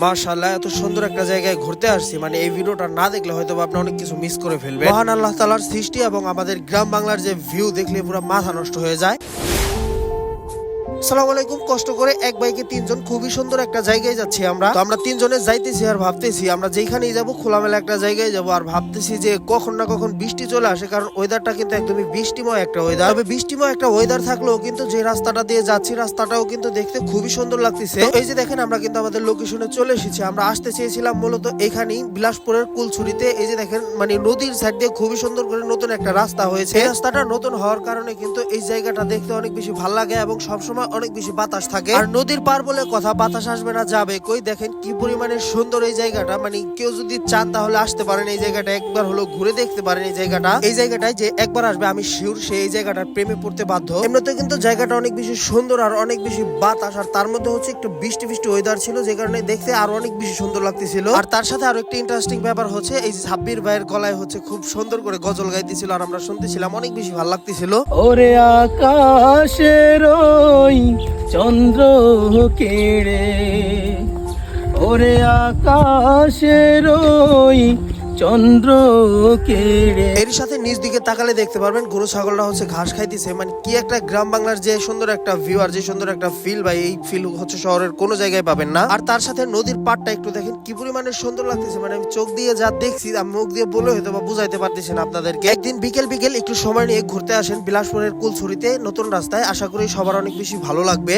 মাশাআল্লাহ, এত সুন্দর একটা জায়গায় ঘুরতে আসছি, মানে এই ভিডিওটা না দেখলে হয়তো আপনি অনেক কিছু মিস করে ফেলবেন। মহান আল্লাহ তাআলার সৃষ্টি এবং আমাদের গ্রাম বাংলার যে ভিউ দেখলে পুরো মাথা নষ্ট হয়ে যায়। আসসালামু আলাইকুম। কষ্ট করে এক বাইকে তিনজন খুবই সুন্দর একটা জায়গায় যাচ্ছি আমরা তিনজনে যাইতেছি আর ভাবতেছি আমরা যেখানেই যাব খোলামেলা একটা জায়গায় যাব, আর ভাবতেছি যে কখন না কখন বৃষ্টি চলে আসে, কারণ ওয়েদারটা কিন্তু একদমই বৃষ্টিময় একটা ওয়েদার। তবে বৃষ্টিময় একটা ওয়েদার থাকলেও কিন্তু যে রাস্তাটা দিয়ে যাচ্ছি রাস্তাটাও কিন্তু দেখতে খুবই সুন্দর লাগতেছে। তো এই যে দেখেন, আমরা কিন্তু আমাদের লোকেশনে চলে এসেছি। আমরা আসতে চেয়েছিলাম মূলত এখানেই বিলাসপুরের কুলছুরিতে। এই যে দেখেন, মানে নদীর সাইড দিয়ে খুবই সুন্দর করে নতুন একটা রাস্তা হয়েছে। এই রাস্তাটা নতুন হওয়ার কারণে কিন্তু এই জায়গাটা দেখতে অনেক বেশি ভালো লাগে এবং সবসময় অনেক বেশি বাতাস থাকে। আর নদীর পার বলে কথা, বাতাস আসবে না যাবে কই। দেখেন কি পরিমাণে সুন্দর এই জায়গাটা, মানে কেউ যদি চান তাহলে আসতে পারেন এই জায়গাটা, একবার হলো ঘুরে দেখতে পারেন এই জায়গাটায় যে একবার আসবে আমি শিওর সে এই জায়গাটার প্রেমে পড়তে বাধ্য। এমনিতে কিন্তু জায়গাটা অনেক বেশি সুন্দর আর অনেক বেশি বাতাস, আর তার মধ্যে হচ্ছে একটু বৃষ্টি বৃষ্টি ওয়েদার ছিল, যে কারণে দেখতে আরো অনেক বেশি সুন্দর লাগতেছিল। আর তার সাথে আরো একটা ইন্টারেস্টিং ব্যাপার হচ্ছে এই যে সাব্বির ভাইয়ের গলায় হচ্ছে খুব সুন্দর করে গজল গাইতেছিল, আর আমরা শুনতেছিলাম, অনেক বেশি ভালো লাগতেছিল। ওরে আকাশের ওই চন্দ্র কেড়ে, ওরে আকাশের ওই চন্দ্র কেড়ে। এর সাথে নিচ দিকে তাকালে দেখতে পারবেন গরু ছাগলরা হচ্ছে ঘাস খাইতেছে। মানে কি একটা গ্রাম বাংলার যে সুন্দর একটা ভিউ আর যে সুন্দর একটা ফিল, ভাই এই ফিল হচ্ছে শহরের কোনো জায়গায় পাবেন না। আর তার সাথে নদীর পাড়টা একটু দেখেন কি পরিমাণে সুন্দর লাগতেছে, মানে আমি চোখ দিয়ে যা দেখছি আমি মুখ দিয়ে বলে হয়তো বা বুঝাইতে পারতেছি না আপনাদেরকে। একদিন বিকেল বিকেল একটু সময় নিয়ে ঘুরতে আসেন বিলাসপুরের কুলছুরিতে নতুন রাস্তায়, আশা করি সবার অনেক বেশি ভালো লাগবে।